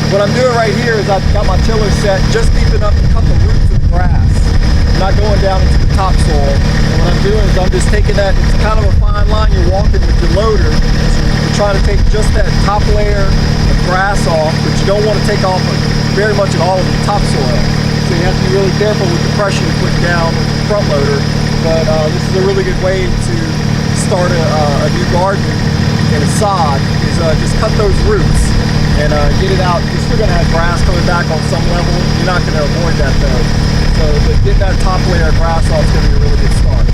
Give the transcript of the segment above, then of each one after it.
What I'm doing right here is I've got my tiller set just deep enough to cut the roots of grass, not going down into the topsoil. And what I'm doing is I'm just taking that, it's kind of a fine line you're walking with your loader. You're trying to take just that top layer of grass off, but you don't want to take off very much at all of the topsoil. So you have to be really careful with the pressure you put down with the front loader. But this is a really good way to start a new garden in a sod, is just cut those roots and get it out. You're still going to have grass coming back on some level. You're not going to avoid that though. So getting that top layer of grass off is going to be a really good start.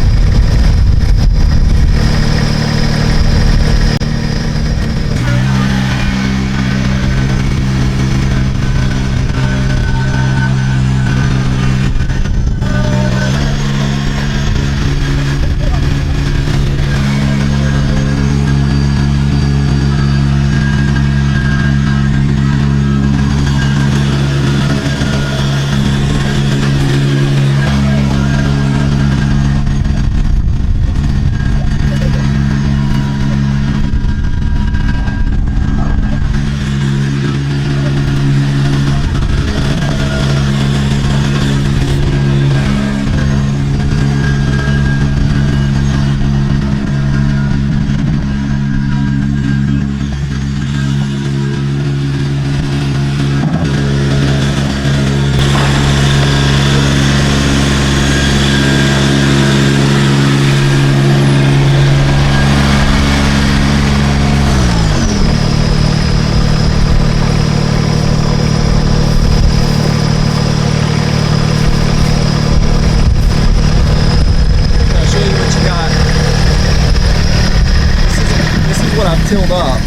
Tilled up.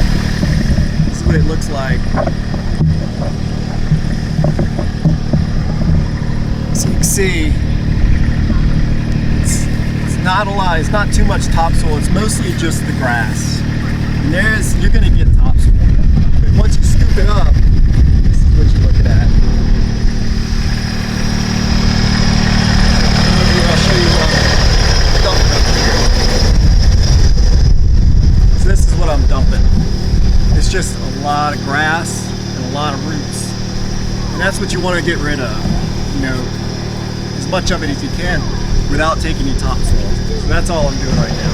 This is what it looks like. So you can see it's not a lot, it's not too much topsoil, it's mostly just the grass. And you're gonna get topsoil. But once you scoop it up, this is what you're looking at. I'll show you what I'm dumping. So this is what I'm dumping. It's just a lot of grass and a lot of roots. And that's what you want to get rid of. You know, as much of it as you can without taking your topsoil. So that's all I'm doing right now.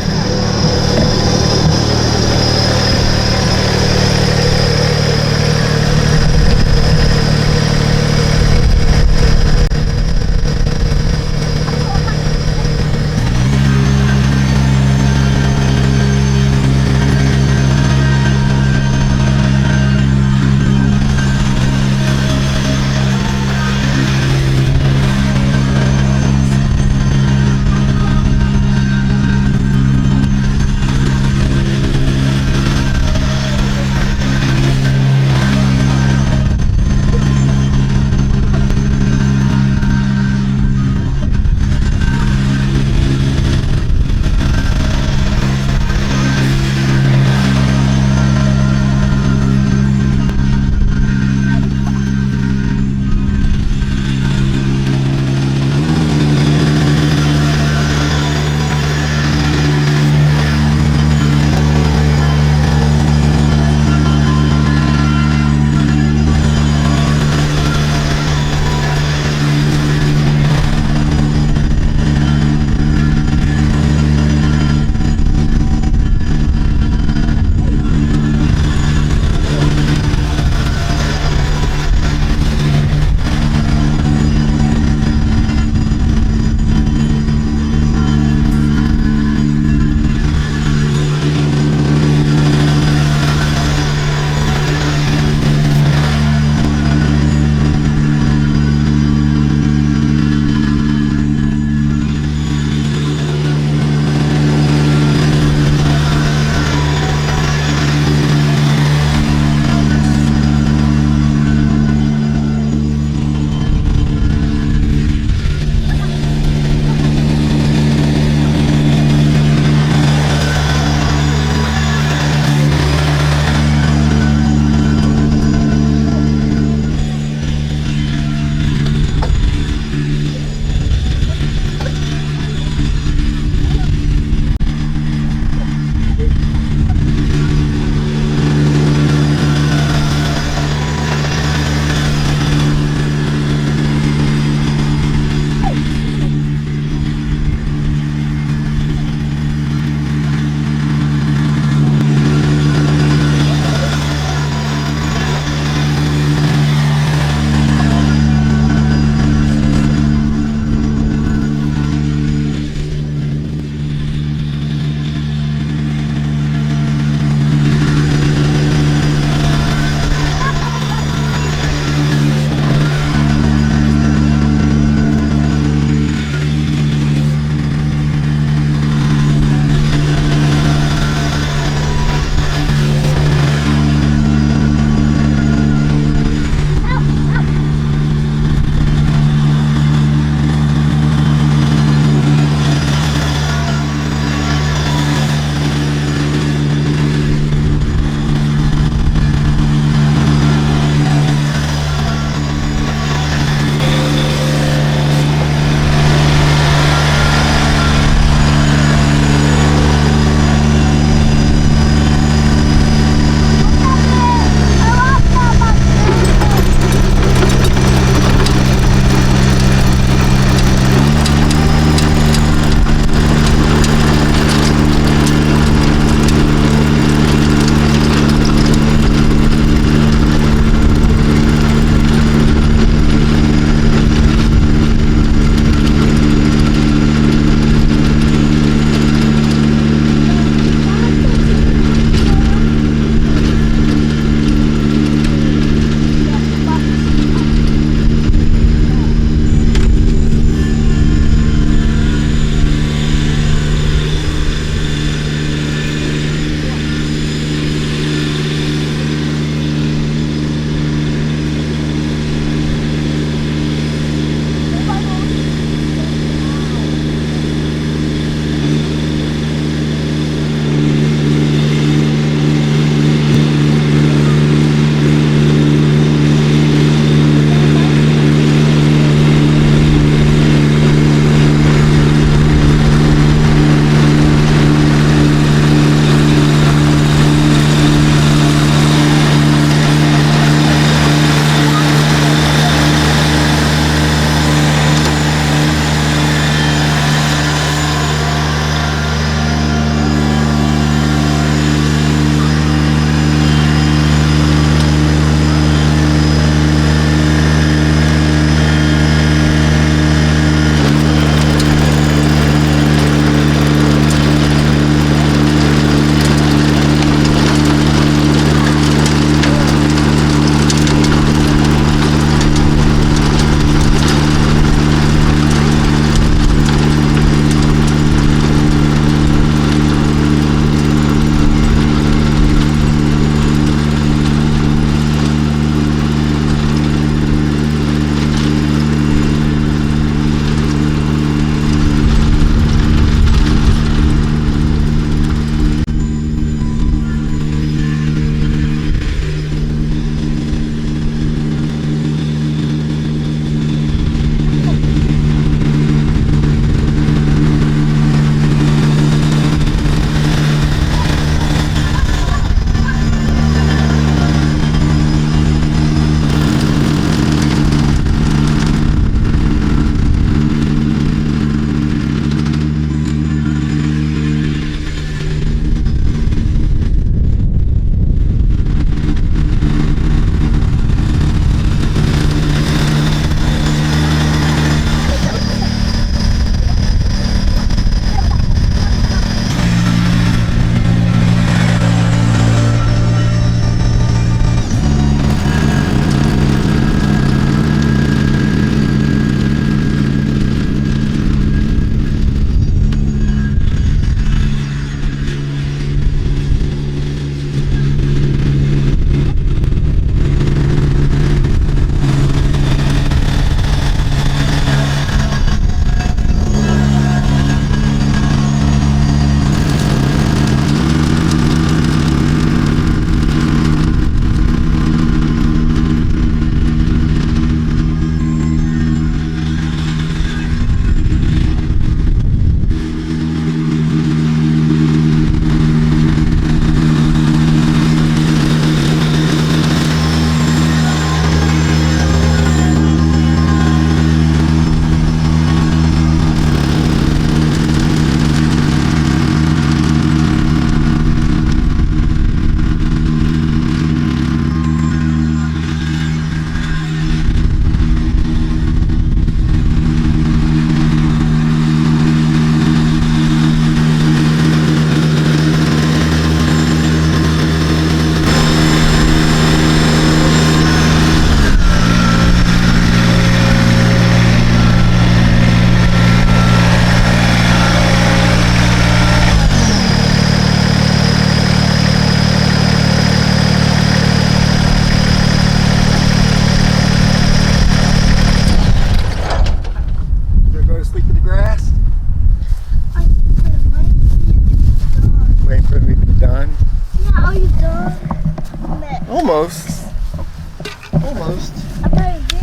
Almost. I bet it did.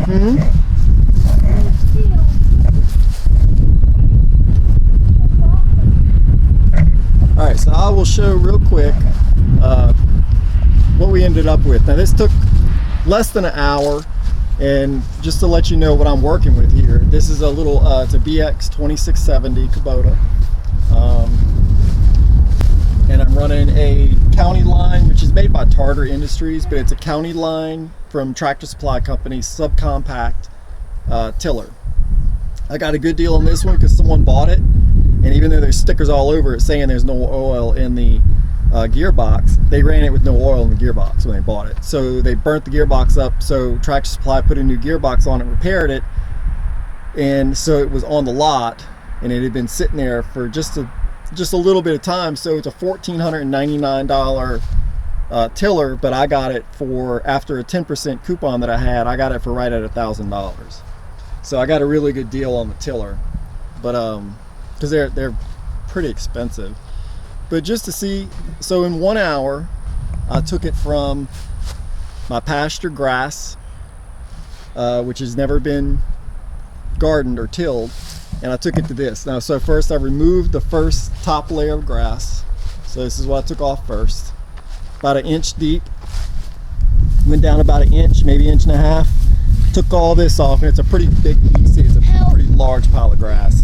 Hmm? Alright, so I will show real quick what we ended up with. Now this took less than an hour, and just to let you know what I'm working with here, this is a little, it's a BX 2670 Kubota. And I'm running a county line, which is made by Tartar Industries, but it's a county line from Tractor Supply Company, subcompact tiller. I got a good deal on this one because someone bought it, and even though there's stickers all over it saying there's no oil in the gearbox, they ran it with no oil in the gearbox when they bought it. So they burnt the gearbox up, so Tractor Supply put a new gearbox on it, repaired it, and so it was on the lot, and it had been sitting there for just a little bit of time. So it's a $1,499 tiller, but I got it for, after a 10% coupon that I had, I got it for right at $1,000. So I got a really good deal on the tiller, but because they're pretty expensive. But just to see, so in 1 hour I took it from my pasture grass, which has never been gardened or tilled, and I took it to this. Now, so first I removed the first top layer of grass. So this is what I took off first. About 1 inch deep. Went down about 1 inch, maybe 1.5 inches. Took all this off, and it's a pretty big, you can see it's a pretty large pile of grass.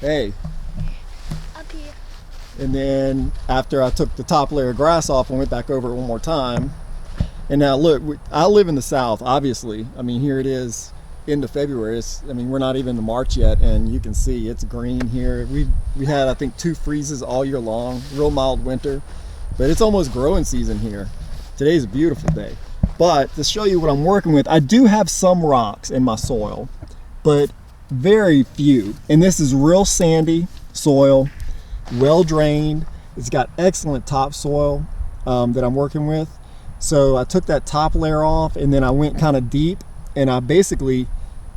Hey. Up here. And then after I took the top layer of grass off, I went back over it one more time. And now look, I live in the South, obviously. I mean, here it is, into February. I mean, we're not even to March yet, and you can see it's green here. We had, I think, 2 freezes all year long, real mild winter, but it's almost growing season here. Today's a beautiful day. But to show you what I'm working with, I do have some rocks in my soil, but very few. And this is real sandy soil, well drained. It's got excellent topsoil that I'm working with. So I took that top layer off, and then I went kind of deep, and I basically,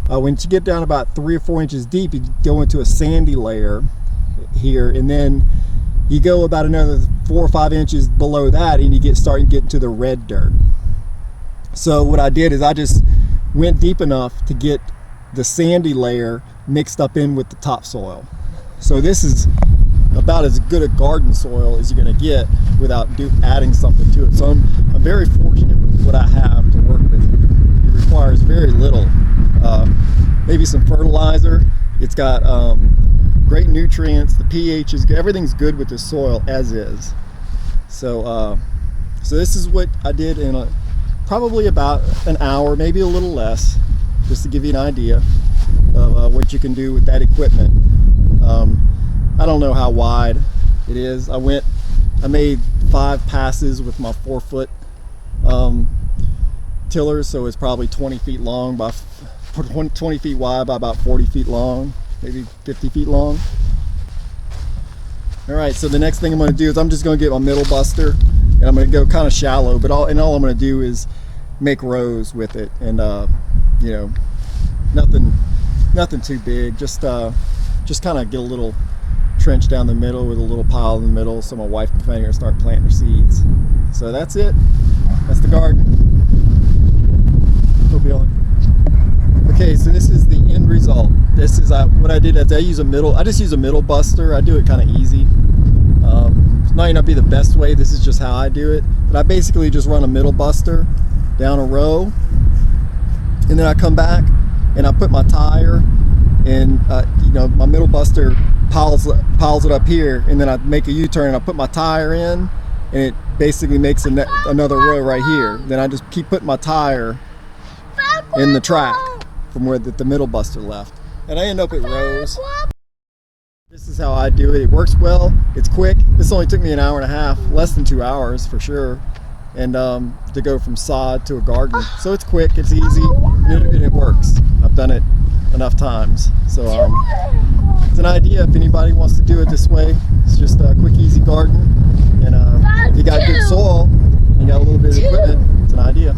when you get down about 3 or 4 inches deep, you go into a sandy layer here, and then you go about another 4 or 5 inches below that, and you start getting to the red dirt. So what I did is I just went deep enough to get the sandy layer mixed up in with the topsoil. So this is about as good a garden soil as you're going to get without adding something to it. So I'm very fortunate with what I have to work with here. It requires very little, maybe some fertilizer. It's got great nutrients. The pH is good. Everything's good with the soil as is. So so this is what I did in probably about an hour, maybe a little less, just to give you an idea of what you can do with that equipment. I don't know how wide it is. I made 5 passes with my 4-foot tillers, so it's probably 20 feet long by 20 feet wide by about 40 feet long, maybe 50 feet long. All right, so the next thing I'm going to do is I'm just going to get my middle buster, and I'm going to go kind of shallow, but all I'm going to do is make rows with it, and you know, nothing too big, just kind of get a little trench down the middle with a little pile in the middle, so my wife can come in here and start planting her seeds. So that's it. That's the garden. Hope you all. Okay, so this is the end result. This is what I did is I just use a middle buster. I do it kind of easy. It might not be the best way. This is just how I do it. But I basically just run a middle buster down a row, and then I come back and I put my tire, and you know, my middle buster piles it up here, and then I make a U-turn and I put my tire in, and it basically makes another row right here. Then I just keep putting my tire in the track from where the middle buster left, and I end up at rows. This is how I do it. It works well. It's quick. This only took me an hour and a half, less than 2 hours for sure, and to go from sod to a garden. So it's quick, it's easy, and it works. I've done it enough times. So it's an idea if anybody wants to do it this way. It's just a quick, easy garden, and if you got good soil, you got a little bit of equipment, it's an idea.